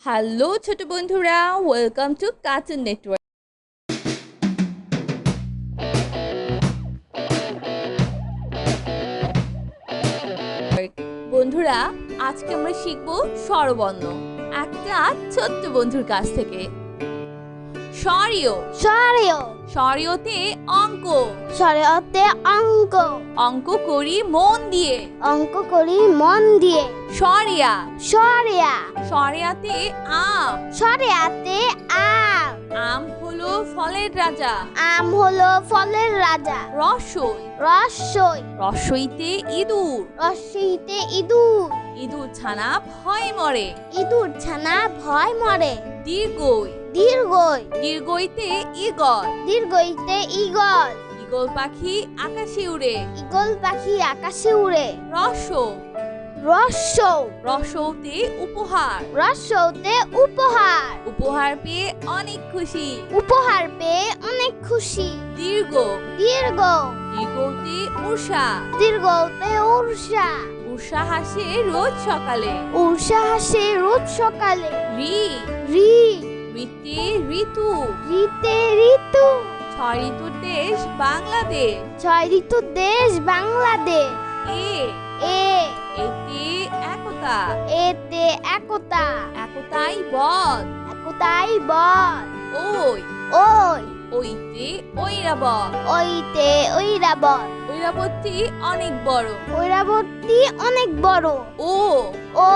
Hello ছোট বন্ধুরা, welcome to cartoon network. বন্ধুরা, আজকে আমরা শিখব স্বরবর্ণ একটা ছোট্ট বন্ধুর কাছ থেকে। স্বরীয় স্বরীয় স্বরীয়তে অঙ্ক, স্বরীয়তে অঙ্ক অঙ্ক করি মন দিয়ে। অঙ্ক করি মন দিয়ে। স্বরিয়া স্বরিয়া স্বরিয়াতে আম, স্বরিয়াতে আম আম হলো ফলের রাজা। আম হলো ফলের রাজা। রসই রসই রসইতে ইঁদুর, রসইতে ইঁদুর ইঁদুর ছানা ভয় মরে। ইঁদুর ছানা ভয় মরে। দীর্ঘই দীর্ঘই দীর্ঘইতে ঈগল, দীর্ঘইতে ঈগল ঈগল পাখি আকাশে উড়ে। ঈগল পাখি আকাশে উড়ে। রসৌ রসৌ রসৌতে উপহার, রসৌতে উপহার উপহার পেয়ে অনেক খুশি। উপহার পেয়ে অনেক খুশি। দীর্ঘ দীর্ঘ দীর্ঘতে উষা, দীর্ঘতে উর্ষা উষা হাসে রোজ সকালে। উর্ষা হাসে রোজ সকালে। রি রি ঋতে ঋতু, ঋতে ঋতু ছয় ঋতুর দেশ বাংলাদেশ। ছয় ঋতুর দেশ বাংলাদেশ। এ এ এতে একতা, এতে একতা একতাই বল। একতাই বল। ওই ওই ওইতে ঐরাবত, ওইতে ঐরাবত ঐরাবতী অনেক বড়। ঐরাবতী অনেক বড়। ও ও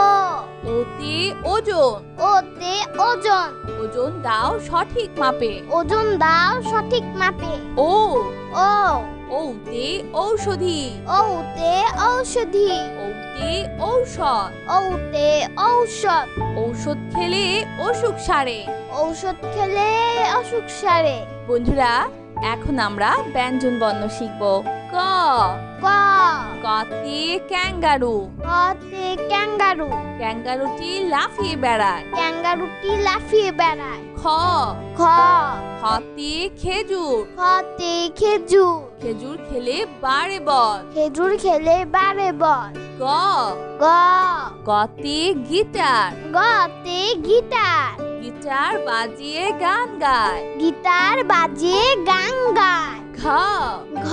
ওতে ওজন, ওতে ওজন ওজন দাও সঠিক মাপে। ওজন দাও সঠিক মাপে। ও ও ওতে ঔষধি, ওতে ঔষধি ওতে ঔষধ, ওতে ঔষধ ঔষধ খেলে অসুখ সারে। ঔষধ খেলে অসুখ সারে। বন্ধুরা, এখন আমরা ব্যঞ্জন বর্ণ শিখব। ক ক কতে ক্যাঙ্গারু, কতে ক্যাঙ্গারু ক্যাঙ্গারুটি লাফিয়ে বেড়ায়। ক্যাঙ্গারুটি লাফিয়ে বেড়ায়। খ খ খতে খেজুর, খতে খেজুর খেজুর খেলে বাড়ে বল। খেজুর খেলে বাড়ে বল। গ গ গতে গিটার, গতে গিটার গিটার বাজিয়ে গান গায়। গিটার বাজিয়ে গান গায়। ঘ ঘ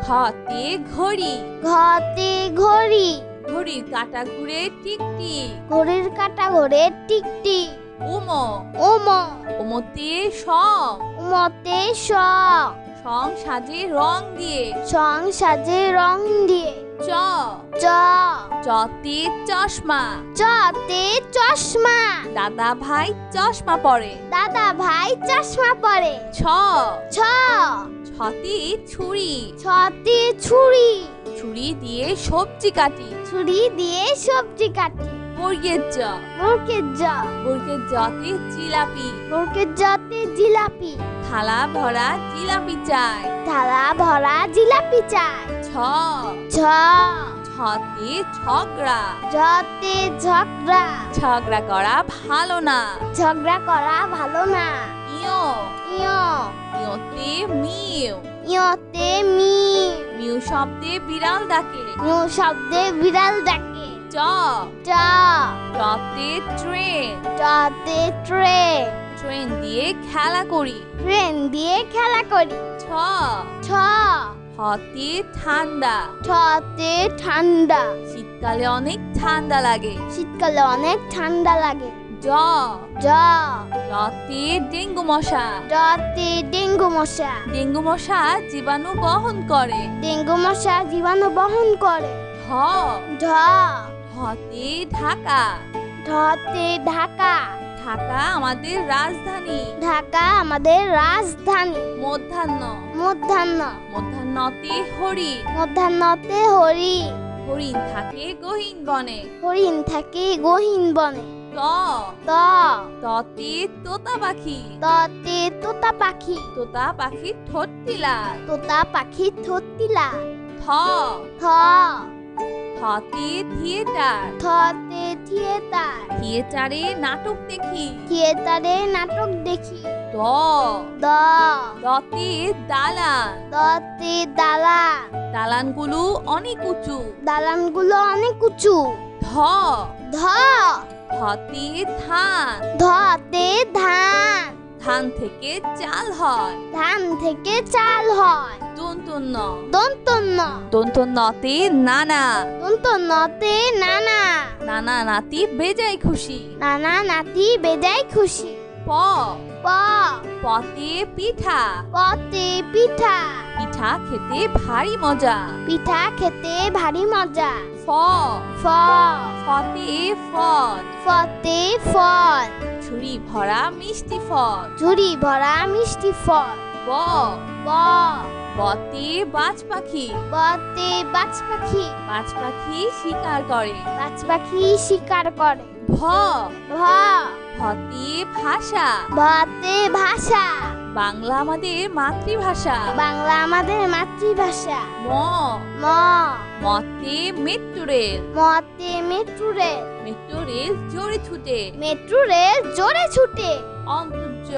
ঘতে ঘড়ি, ঘতে ঘড়ি ঘড়ির কাঁটা ঘুরে টিকটিক। ঘড়ির কাঁটা ঘোরে টিকটিক। উম ওম ওমতে সং, উমতে সং সাজে রং দিয়ে। সং সাজে রং দিয়ে। চ চ চতে চশমা, চতে চশমা দাদা ভাই চশমা পরে। দাদা ভাই চশমা পরে। ছ ছ ছতে ছুরি, ছতে ছুরি ছুরি দিয়ে সবজি কাটি। ছুরি দিয়ে সবজি কাটি। বর্গের জ মুরগের জ বর্গের জতে জিলাপি, মুরগের জতে জিলাপি থালা ভরা জিলাপি চাই। থালা ভরা জিলাপি চাই। ছ ছ ছতে ঝগড়া, জতে ঝগড়া ঝগড়া করা ভালো না। ঝগড়া করা ভালো না। ইয় ইয় ইয়তে মিউ, ইয়তে মি মিউ শব্দে বিড়াল ডাকে। ইউ শব্দে বিড়াল ডাকে। চ চ টতে ট্রেন, চতে ট্রেন ট্রেন দিয়ে খেলা করি। ট্রেন দিয়ে খেলা করি। ছ ছ হতে ঠান্ডা, ছতে ঠান্ডা শীতকালে অনেক ঠান্ডা লাগে। শীতকালে অনেক ঠান্ডা লাগে। জ জ জতে ডেঙ্গু মশা, জতে ডেঙ্গু মশা ডেঙ্গু মশা জীবাণু বহন করে। ডেঙ্গু মশা জীবাণু বহন করে। ঢ ঢ ঢতে ঢাকা, ঢতে ঢাকা ঢাকা আমাদের রাজধানী। ঢাকা আমাদের রাজধানী। মধ্যাহ্ন মধ্যাহ্ন মধ্যাহ্নতে হরিণ, মধ্যাহ্নতে হরি হরিণ থাকে গহীন বনে। হরিণ থাকে গহীন বনে। ত ত ততে তোতা পাখি, ততে তোতা পাখি তোতা পাখির ঠোঁটটি লাল। তোতা পাখি থতিলা। থ থ থতে থিয়েটার, থতে থিয়েটার থিয়েটারে নাটক দেখি। থিয়েটারে নাটক দেখি। দ দ দতে দালান, দতে দালান দালানগুলো অনেক উঁচু। দালানগুলো অনেক উঁচু। ধ ধ ধ ধতে ধান, ধতে ধান, ধান থেকে চাল হয়। ধান থেকে চাল হয়। দন্তন্য, দন্তন্য, দন্তন্যতে নানা, দন্তন্যতে নানা, নানা নাতি বেজায় খুশি। নানা নাতি বেজায় খুশি। প, প, পতে পিঠা, পতে পিঠা, পিঠা খেতে ভারী মজা। পিঠা খেতে ভারী মজা। ফ, ফ, ফতে ফল, ফতে ফল, ঝুড়ি ভরা মিষ্টি ফল। ঝুড়ি ভরা মিষ্টি ফল। ব, ব, বতে বাজ পাখি, বতে বাজ পাখি, বাজ পাখি শিকার করে। বাজ পাখি শিকার করে। ভ, ভ, ভতে ভাষা, ভতে ভাষা, বাংলা আমাদের মাতৃভাষা। বাংলা আমাদের মাতৃভাষা। ম, ম, মতে মেট্রো রেল, মতে মেট্রো রেল, মেট্রো রেল জোরে ছুটে। মেট্রো রেল জোরে ছুটে। অন্তর্জ,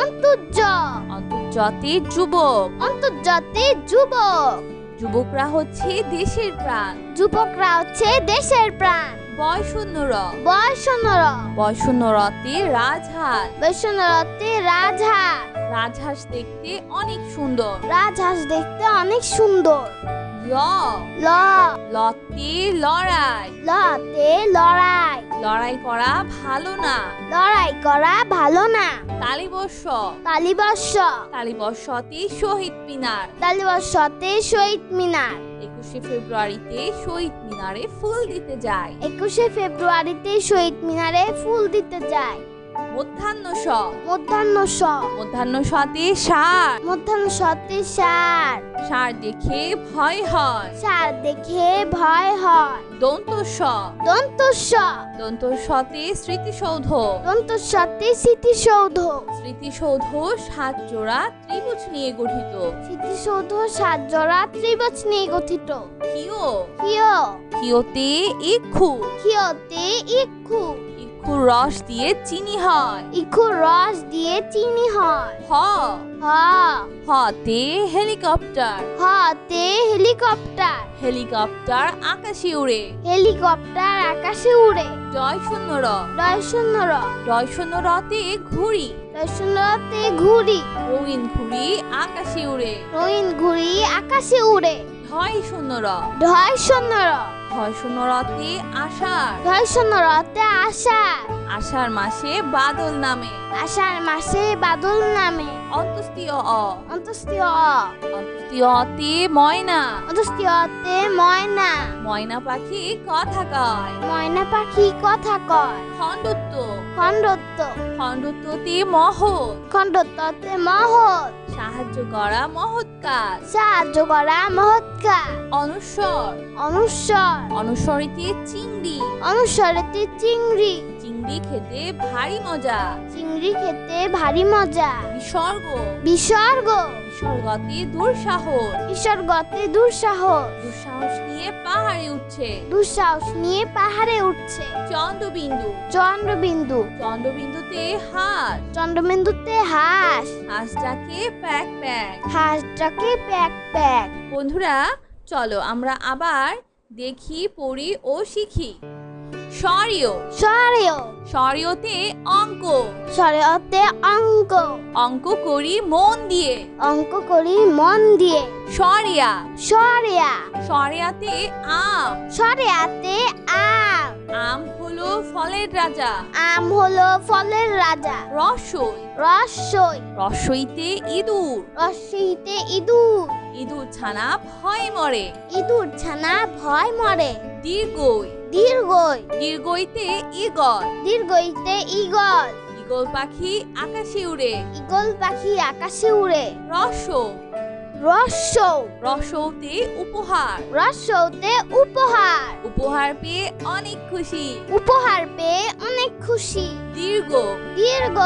অন্তর্জ, অন্তর্জতে যুবক, অন্তর্জাতে যুবক, যুবকরা হচ্ছে দেশের প্রাণ। যুবকরা হচ্ছে দেশের প্রাণ। বয়শূন্য র, বয়সনর, বয়শূন্য রতে রাজহাঁস, বৈষ্ণরতে রাজহাঁস, রাজহাঁস দেখতে অনেক সুন্দর। রাজহাঁস দেখতে অনেক সুন্দর। ল, ল, লতে লড়াই, লতে লড়াই, লড়াই করা ভালো না। লড়াই করা ভালো না। তালিবর্ষ, তালিবর্ষ, তালিবর্ষতে শহীদ মিনার, তালিবর্ষতে শহীদ মিনার, 21শে ফেব্রুয়ারিতে শহীদ মিনারে ফুল দিতে যায়। 21শে ফেব্রুয়ারিতে শহীদ মিনারে ফুল দিতে যায়। মধ্যাহ্ন স, মধ্যাহ্ন স, মধ্যাহ্ন সতে ষাঁড়, মধ্যাহ্ন সতে ষাঁড়, ষাঁড় দেখে ভয় হয়। ষাঁড় দেখে ভয় হয়। দন্ত স, দন্ত স, দন্ত সতে স্মৃতিসৌধ, দন্ত সতে স্মৃতিসৌধ, স্মৃতিসৌধ 7 জোড়া ত্রিভুজ নিয়ে গঠিত। স্মৃতিসৌধ 7 জোড়া ত্রিভুজ নিয়ে গঠিত। কিও, কিয়, কিওতে ইক্ষু, কিয়তে ইক্ষু, ইক্ষুর রস দিয়ে চিনি হয়। ইক্ষুর রস দিয়ে চিনি হয়। হ, হ, হতে হেলিকপ্টার, হতে হেলিকপ্টার, হেলিকপ্টার আকাশে উড়ে। হেলিকপ্টার আকাশে উড়ে। জয় শূন্য র, দর্শনর, জয় শূন্য রতে ঘুড়ি, দর্শনরতে ঘুড়ি, রঙিন ঘুড়ি আকাশে উড়ে। রঙিন ঘুড়ি আকাশে উড়ে। ঢয় শূন্য র, ঢয়শনর, ঢয় শূন্য রতে আষাঢ়, ঢয়শনরতে আষাঢ়, আষাঢ় মাসে বাদল নামে। আষাঢ় মাসে বাদল নামে। অন্তস্তীয় অ, অন্তস্তীয় অ, অন্তস্তীয় অতে ময়না, অন্তস্তীয়তে ময়না, ময়না পাখি কথা কয়। ময়না পাখি কথা কয়। খণ্ডত্ব, খণ্ডত্ব, খণ্ডত্বতে মহৎ, খণ্ডত্বতে মহৎ, সাহায্য করা মহৎ কাজ। সাহায্য করা মহৎ কাজ। অনুস্বর, অনুস্বর, অনুস্বরিতে চিংড়ি, অনুস্বরেতে চিংড়ি, চিংড়ি খেতে ভারী মজা। চিংড়ি খেতে ভারী মজা। বিসর্গ, বিসর্গ, বিসর্গতে দুঃসাহস, বিসর্গতে দুঃসাহস, দুঃসাহস নিয়ে পাহাড়ে উঠছে। দুঃসাহস নিয়ে পাহাড়ে উঠছে। চন্দ্রবিন্দু, চন্দ্রবিন্দু, চন্দ্রবিন্দুতে হাঁস, চন্দ্রবিন্দুতে হাঁস, হাঁসটাকে প্যাক প্যাক। হাঁসটাকে প্যাক প্যাক। বন্ধুরা চলো আমরা আবার দেখি, পড়ি ও শিখি। স্বরীয়, স্বরেয়, স্বরীয়তে অঙ্ক, স্বরেয়তে অঙ্ক, অঙ্ক করি মন দিয়ে। অঙ্ক করি মন দিয়ে। স্বরিয়া, স্বরেয়া, স্বরিয়াতে আম, স্বরেয়াতে আম, আম হলো ফলের রাজা। আম হলো ফলের রাজা। রসই, রসই, রসইতে ইঁদুর, রসইতে ইঁদুর, ইঁদুর ছানা ভয়ে মরে। ইঁদুর ছানা ভয় মরে। দীর্ঘই, দীর্ঘই, দীর্ঘইতে ঈগল, দীর্ঘইতে ঈগল, ঈগল পাখি আকাশে উড়ে। ঈগল পাখি আকাশে উড়ে। রসৌ, রসৌ, রসৌতে উপহার, রসৌতে উপহার, উপহার পেয়ে অনেক খুশি। উপহার পেয়ে অনেক খুশি। দীর্ঘ, দীর্ঘ,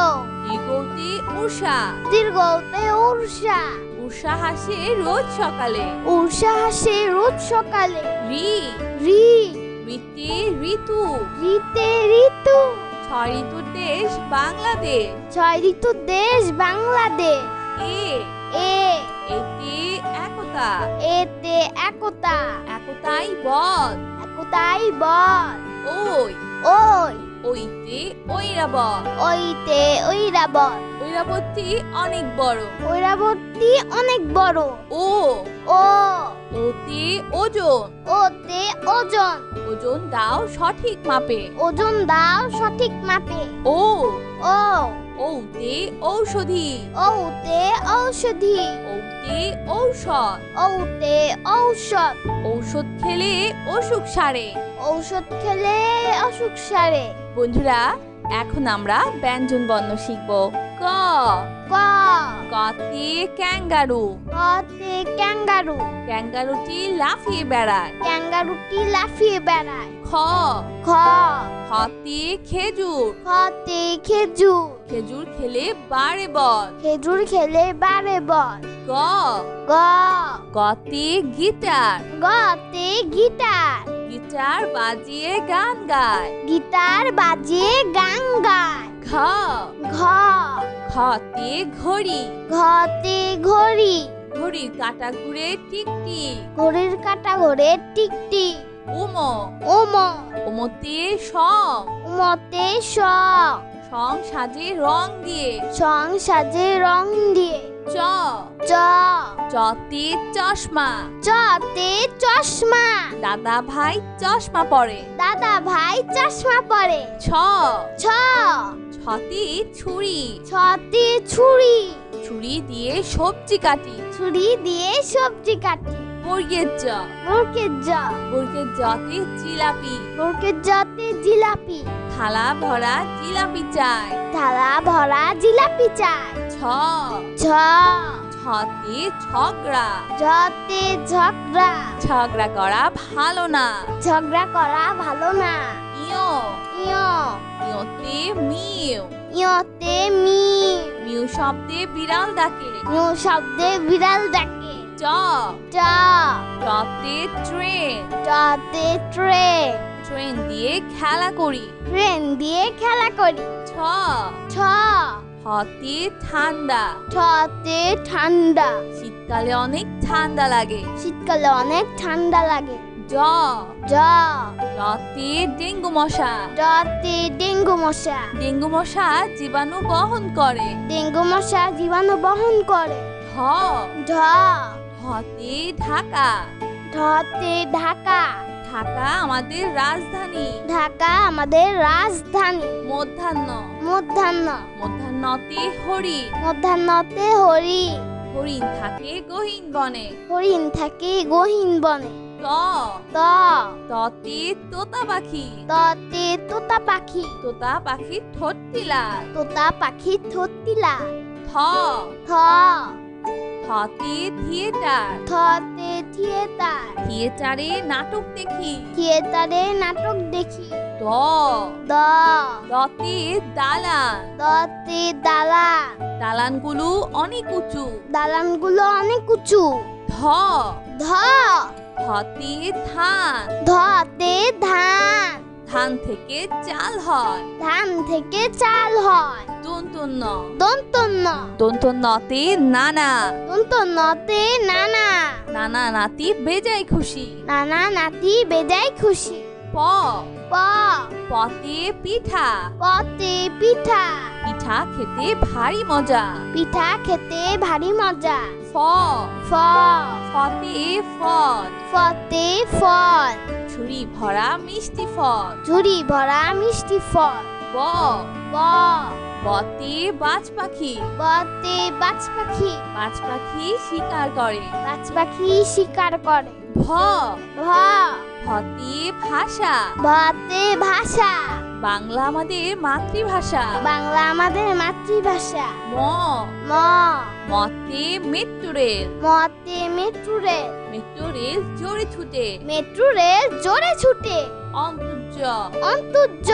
দীর্ঘতে উষা, দীর্ঘতে উর্ষা, উষা হাসে রোজ সকালে। উর্ষা হাসে রোজ সকালে। রি, রি, ঋতে ঋতু, ঋতে ঋতু, 6 ঋতুর দেশ বাংলাদেশ। 6 ঋতুর দেশ বাংলাদেশ। এ, এ, এতে একতা, এতে একতা, একতাই বল। একতাই বল। ওই, ওই, ওইতে ঐরাবত। ওইতে ঐরাবত। ঐরাবতী অনেক বড়। ঐরাবতী অনেক বড়। ও ও ওতে ওজন। ওতে ওজন। ওজন দাও সঠিক মাপে। ওজন দাও সঠিক মাপে। ও ও ঔতে ঔষধি। ওতে ঔষধি। ঔতে ঔষধ। ওতে ঔষধ। ঔষধ খেলে অসুখ সারে। ঔষধ খেলে অসুখ সারে। বন্ধুরা, এখন আমরা ব্যঞ্জন বর্ণ শিখব। ক ক কতে ক্যাঙ্গারু। কতে ক্যাঙ্গারু। ক্যাঙ্গারুটি লাফিয়ে বেড়ায়। ক্যাঙ্গারুটি লাফিয়ে বেড়ায়। খ খ খতে খেজুর। খতে খেজুর। খেজুর খেলে বাড়ে বল। খেজুর খেলে বাড়ে বল। গ গ গতে গিটার। গতে গিটার। গিটার বাজিয়ে গান গায়। গিটার বাজিয়ে গান গায়। ঘ ঘ ঘতে ঘড়ি। ঘতে ঘড়ি। ঘড়ির কাঁটা ঘুরে টিকটিক। ঘড়ির কাঁটা ঘোরে টিকটিক। উম ওম ওমতে সং। উমতে স সং সাজে রং দিয়ে। সং সাজে রং দিয়ে। চ চ চতে চশমা। চতে চশমা। দাদা ভাই চশমা পরে। দাদা ভাই চশমা পরে। ছ ছ ছতে ছুরি। ছতে ছুরি। ছুরি দিয়ে সবজি কাটি। ছুরি দিয়ে সবজি কাটি। বর্গের জ বরকের জ বর্গের জতে জিলাপি। বরকের জতে জিলাপি। থালা ভরা জিলাপি চাই। থালা ভরা জিলাপি চাই। ছ ছ ছতে ঝগড়া। জতে ঝগড়া। ঝগড়া করা ভালো না। ঝগড়া করা ভালো না। ইয় ইয় ইয়তে মিউ। ইয়তে মি। মিউ শব্দে বিড়াল ডাকে। ইউ শব্দে বিড়াল ডাকে। চ চ টতে ট্রেন। টতে ট্রেন। ট্রেন দিয়ে খেলা করি। ট্রেন দিয়ে খেলা করি। ছ ছ হতে ঠান্ডা। ঠতে ঠান্ডা। শীতকালে অনেক ঠান্ডা লাগে। শীতকালে অনেক ঠান্ডা লাগে। জ জ রতে ডেঙ্গু মশা। ডতে ডেঙ্গু মশা। ডেঙ্গু মশা জীবাণু বহন করে। ডেঙ্গু মশা জীবাণু বহন করে। ঢ ঢ ঢতে ঢাকা। ঢতে ঢাকা। ঢাকা আমাদের রাজধানী। ঢাকা আমাদের রাজধানী। মধ্যাহ্ন মধ্যাহ্ন মধ্যাহ্নতে হরিণ। মধ্যাহ্নতে হরি। হরিণ থাকে গহীন বনে। হরিণ থাকে গহীন বনে। ত ত ততে তোতা পাখি। ততে তোতা পাখি। তোতা পাখির ঠোঁটটি লাল। তোতা পাখি থতি লাল। থ থ থতে থিয়েটার। থতে থিয়েটার। থিয়েটারে নাটক দেখি। থিয়েটারে নাটক দেখি। দ দ দতে দালান। দতে দালান। দালানগুলো অনেক উঁচু। দালানগুলো অনেক উঁচু। ধ ধ ধতে ধান। ধতে ধান। ধান থেকে চাল হয়। ধান থেকে চাল হয়। দন্তন্য দন্তন্য দন্তন্যতে নানা। দন্তন্যতে নানা। নানা নাতি বেজায় খুশি। নানা নাতি বেজায় খুশি। প প পতে পিঠা। পতে পিঠা। পিঠা খেতে ভারী মজা। পিঠা খেতে ভারী মজা। ফ ফ ফতে ফল। ফতে ফল। ঝুড়ি ভরা মিষ্টি ফল। ঝুড়ি ভরা মিষ্টি ফল। ব ব বতে বাজ পাখি। বতে বাজ পাখি। বাজ পাখি শিকার করে। বাজ পাখি শিকার করে। ভ ভ ভতে ভাষা। ভতে ভাষা। বাংলা আমাদের মাতৃভাষা। বাংলা আমাদের মাতৃভাষা। ম ম মতে মেট্রো রেল। মতে মেট্রো রেল। মেট্রো রেল জোরে ছুটে। মেট্রো রেল জোরে ছুটে। অন্তর্জ অন্তর্জ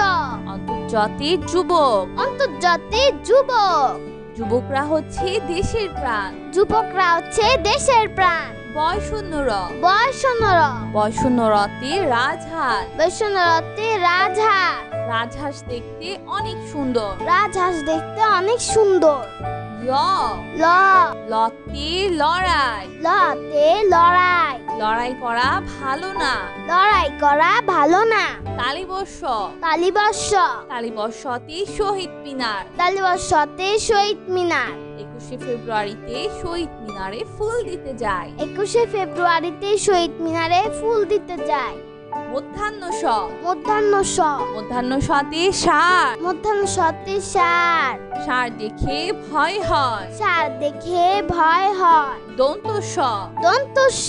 অন্তর্জাতে যুবক। অন্তর্জাতে যুবক। যুবকরা হচ্ছে দেশের প্রাণ। যুবকরা হচ্ছে দেশের প্রাণ। বয়শূন্যর বয়সনর বয়শূন্যরতে রাজহাঁস। বৈষ্ণরতে রাজহাঁস। রাজহাঁস দেখতে অনেক সুন্দর। রাজহাঁস দেখতে অনেক সুন্দর। ম ল ল লতে লড়াই লতে লড়াই লড়াই করা ভালো না লড়াই করা ভালো না তালিবর্ষ তালিবর্ষ তালিবর্ষতে শহীদ মিনার তালিবর্ষতে শহীদ মিনার 21শে ফেব্রুয়ারিতে শহীদ মিনারে ফুল দিতে যায় 21শে ফেব্রুয়ারিতে শহীদ মিনারে ফুল দিতে যায় মধ্যাহ্ন স মধ্যাহ্ন স মধ্যাহ্ন সতে সার মধ্যাহ্ন সতে সার সার দেখে ভয় হয় সার দেখে ভয় হয় দন্ত স দন্ত স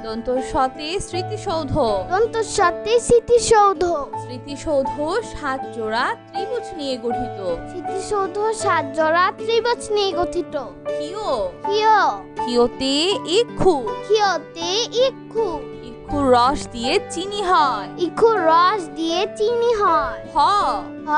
দন্ত সতে স্মৃতিসৌধ দন্ত সতে স্মৃতিসৌধ স্মৃতিসৌধ 7 জোড়া ত্রিভুজ নিয়ে গঠিত স্মৃতিসৌধ 7 জোড়া ত্রিভুজ নিয়ে গঠিত কিও কিয় কিওতে ইক্ষু কিয়তে ইক্ষু ইক্ষুর রস দিয়ে চিনি হয় ইক্ষুর রস দিয়ে চিনি হয় হ হ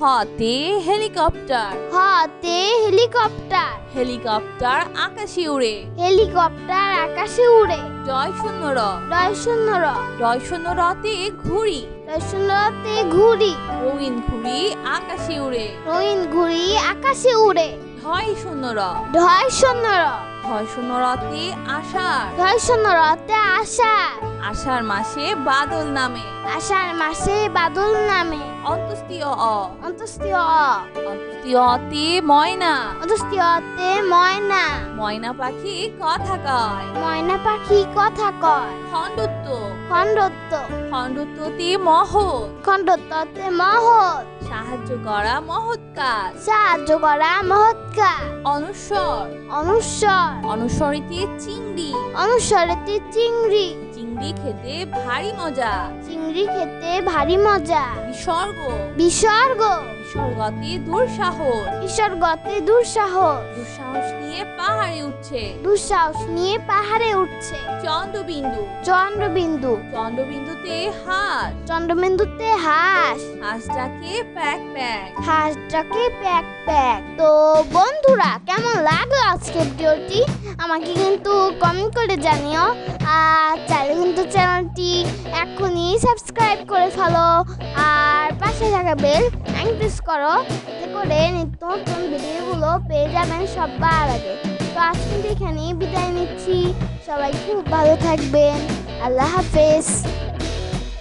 হতে হেলিকপ্টার হতে হেলিকপ্টার হেলিকপ্টার আকাশে উড়ে হেলিকপ্টার আকাশে উড়ে জয় শূন্য র ডয় শূন্য র জয় শূন্য রতে ঘুড়ি ডয় শূন্য রতে ঘুড়ি রঙিন ঘুড়ি আকাশে উড়ে রঙিন ঘুড়ি আকাশে উড়ে ঢয় শূন্য র ঢয় শূন্য র ঢয় শূন্য রতে আষাঢ় ঢয় শূন্য রতে আষাঢ় আষাঢ় মাসে বাদল নামে আষাঢ় মাসে বাদল নামে অন্তস্তীয় অ অন্তস্তীয় অ অন্তস্তীয় অতে ময়না অন্তস্তীয়তে ময়না ময়না পাখি কথা কয় ময়না পাখি কথা কয় খণ্ডত্ব খণ্ডত্ব খণ্ডত্বতে মহৎ খণ্ডত্বতে মহৎ সাহায্য করা মহৎ কাজ সাহায্য করা মহৎ কাজ অনুস্বর অনুস্বর অনুস্বরিতে চিংড়ি অনুস্বরেতে চিংড়ি চিংড়ি খেতে ভারী মজা চিংড়ি খেতে ভারী মজা বিসর্গ বিসর্গ বিসর্গতে দুঃসাহস বিসর্গতে দুঃসাহস দুঃসাহস নিয়ে পাহাড়ে উঠছে দুঃসাহস নিয়ে পাহাড়ে উঠছে চন্দ্রবিন্দু চন্দ্রবিন্দু চন্দ্রবিন্দুতে হাঁস চন্দ্রবিন্দুতে হাঁস হাঁসটাকে প্যাক প্যাক হাঁসটাকে প্যাক প্যাক। তো বন্ধুরা কেমন লাগলো আজকের ভিডিওটি আমাকে কিন্তু কমেন্ট করে জানিও আর চাইলে কিন্তু চ্যানেলটি এখনই সাবস্ক্রাইব করে ফেলো আর পাশে থাকা বেল প্রেস করো এতে করে নিত্য নতুন ভিডিওগুলো পেয়ে যাবেন সবার আগে। তো আজ কিন্তু এখানেই বিদায় নিচ্ছি, সবাই খুব ভালো থাকবেন, আল্লাহ হাফেজ।